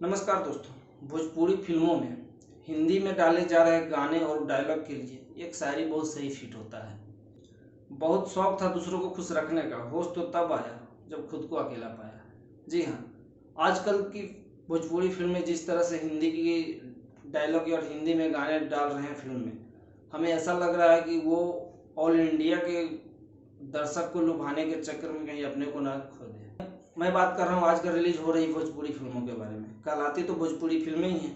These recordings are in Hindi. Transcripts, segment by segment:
नमस्कार दोस्तों। भोजपुरी फिल्मों में हिंदी में डाले जा रहे गाने और डायलॉग के लिए एक शायरी बहुत सही फिट होता है। बहुत शौक था दूसरों को खुश रखने का, होश तो तब आया जब खुद को अकेला पाया। जी हाँ, आजकल की भोजपुरी फिल्में जिस तरह से हिंदी की डायलॉग और हिंदी में गाने डाल रहे हैं फिल्म में, हमें ऐसा लग रहा है कि वो ऑल इंडिया के दर्शक को लुभाने के चक्कर में कहीं अपने को ना खो दे। मैं बात कर रहा हूँ आजकल रिलीज हो रही भोजपुरी फिल्मों के बारे में। कहलाती तो भोजपुरी फिल्में ही हैं,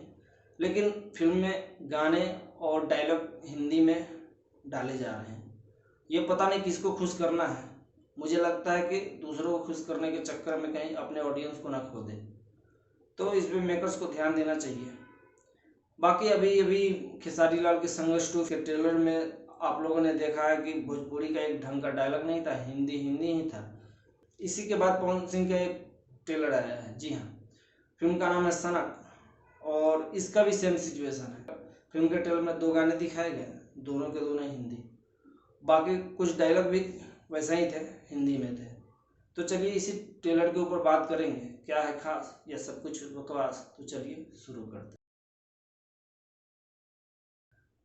लेकिन फिल्म में गाने और डायलॉग हिंदी में डाले जा रहे हैं। ये पता नहीं किसको खुश करना है। मुझे लगता है कि दूसरों को खुश करने के चक्कर में कहीं अपने ऑडियंस को ना खो दे, तो इस पे मेकर्स को ध्यान देना चाहिए। बाकी अभी अभी खेसारी लाल के संघर्ष 2 के ट्रेलर में आप लोगों ने देखा है कि भोजपुरी का एक ढंग का डायलॉग नहीं था, हिंदी हिंदी ही था। इसी के बाद पवन सिंह का एक ट्रेलर आया है। जी हाँ, फिल्म का नाम है सनक, और इसका भी सेम सिचुएशन है। फिल्म के ट्रेलर में 2 गाने दिखाए गए, दोनों के दोनों हिंदी। बाकी कुछ डायलॉग भी वैसा ही थे, हिंदी में थे। तो चलिए इसी ट्रेलर के ऊपर बात करेंगे, क्या है खास या सब कुछ बकवास। तो चलिए शुरू करते हैं।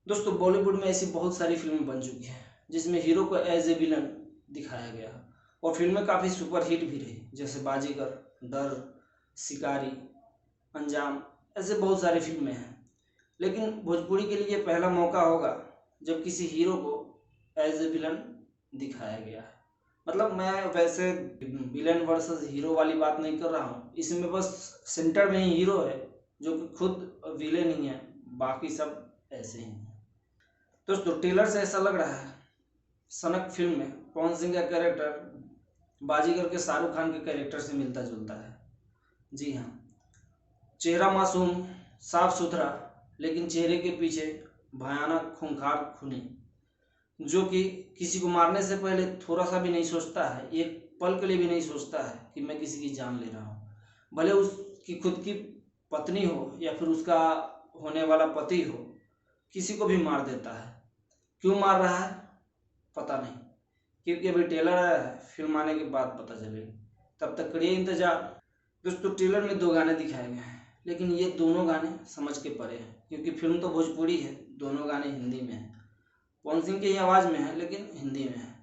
दोस्तों, बॉलीवुड में ऐसी बहुत सारी फिल्में बन चुकी हैं जिसमें हीरो को एज ए विलन दिखाया गया, और फिल्में काफ़ी सुपरहिट भी रही, जैसे बाजीगर, डर, शिकारी, अंजाम, ऐसे बहुत सारी फिल्में हैं। लेकिन भोजपुरी के लिए पहला मौका होगा जब किसी हीरो को एज ए विलन दिखाया गया है। मतलब मैं वैसे विलन वर्सेस हीरो वाली बात नहीं कर रहा हूँ, इसमें बस सेंटर में ही हीरो है जो कि खुद विलेन ही है, बाकी सब ऐसे ही हैं। दोस्तों, ट्रेलर से ऐसा लग रहा है सनक फिल्म में पवन सिंह का कैरेक्टर बाजीगर के शाहरुख खान के कैरेक्टर से मिलता जुलता है। जी हाँ, चेहरा मासूम, साफ सुथरा, लेकिन चेहरे के पीछे भयानक खूंखार खूनी, जो कि किसी को मारने से पहले थोड़ा सा भी नहीं सोचता है, एक पल के लिए भी नहीं सोचता है कि मैं किसी की जान ले रहा हूँ। भले उसकी खुद की पत्नी हो या फिर उसका होने वाला पति हो, किसी को भी मार देता है। क्यों मार रहा है पता नहीं, क्योंकि अभी ट्रेलर आया है, फिल्म आने के बाद पता चलेगा। तब तक करिए इंतजार। दोस्तों, ट्रेलर में 2 गाने दिखाए गए हैं, लेकिन ये दोनों गाने समझ के परे हैं, क्योंकि फिल्म तो भोजपुरी है, दोनों गाने हिंदी में हैं। पवन सिंह की ही आवाज़ में है लेकिन हिंदी में है,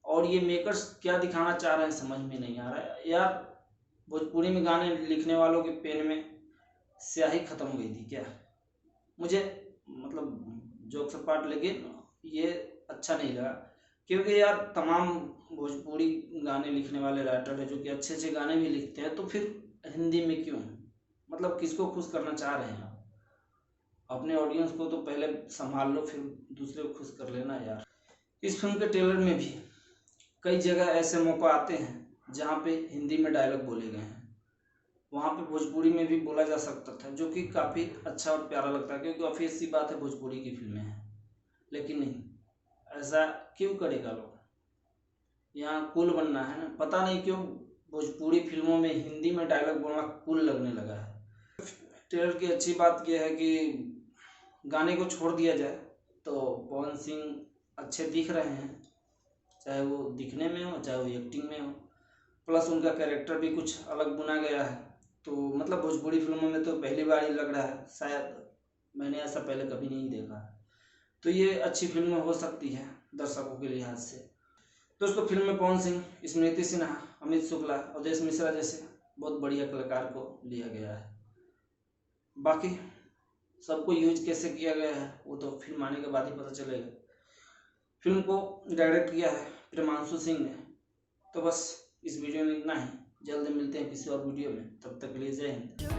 और ये मेकर्स क्या दिखाना चाह रहे हैं समझ में नहीं आ रहा है यार। भोजपुरी में गाने लिखने वालों के पेन में स्याही खत्म हो गई थी क्या? मुझे मतलब जोक्स अपार्ट, लेकिन ये अच्छा नहीं लगा, क्योंकि यार तमाम भोजपुरी गाने लिखने वाले राइटर हैं जो कि अच्छे अच्छे गाने भी लिखते हैं, तो फिर हिंदी में क्यों? मतलब किसको खुश करना चाह रहे हैं आप? अपने ऑडियंस को तो पहले संभाल लो, फिर दूसरे को खुश कर लेना यार। इस फिल्म के ट्रेलर में भी कई जगह ऐसे मौका आते हैं जहाँ पे हिंदी में डायलॉग बोले गए हैं, वहाँ पे भोजपुरी में भी बोला जा सकता था, जो कि काफ़ी अच्छा और प्यारा लगता है, क्योंकि ऑब्वियस सी बात है भोजपुरी की फिल्में हैं। लेकिन नहीं, ऐसा क्यों करेगा लोग? यहाँ कूल बनना है ना, पता नहीं क्यों भोजपुरी फिल्मों में हिंदी में डायलॉग बोलना कूल लगने लगा है। ट्रेलर की अच्छी बात यह है कि गाने को छोड़ दिया जाए तो पवन सिंह अच्छे दिख रहे हैं, चाहे वो दिखने में हो चाहे वो एक्टिंग में हो, प्लस उनका कैरेक्टर भी कुछ अलग बुना गया है। तो मतलब भोजपुरी फिल्मों में तो पहली बार ही लग रहा है, शायद मैंने ऐसा पहले कभी नहीं देखा। तो ये अच्छी फिल्म हो सकती है दर्शकों के लिहाज से। दोस्तों, फिल्म में पवन सिंह, स्मृति सिन्हा, अमित शुक्ला, अवधेश मिश्रा जैसे बहुत बढ़िया कलाकार को लिया गया है। बाकी सबको यूज कैसे किया गया है वो तो फिल्म आने के बाद ही पता चलेगा। फिल्म को डायरेक्ट किया है प्रेमांशु सिंह ने। तो बस इस वीडियो में इतना ही, जल्द मिलते हैं किसी और वीडियो में, तब तक के लिए जय हिंद।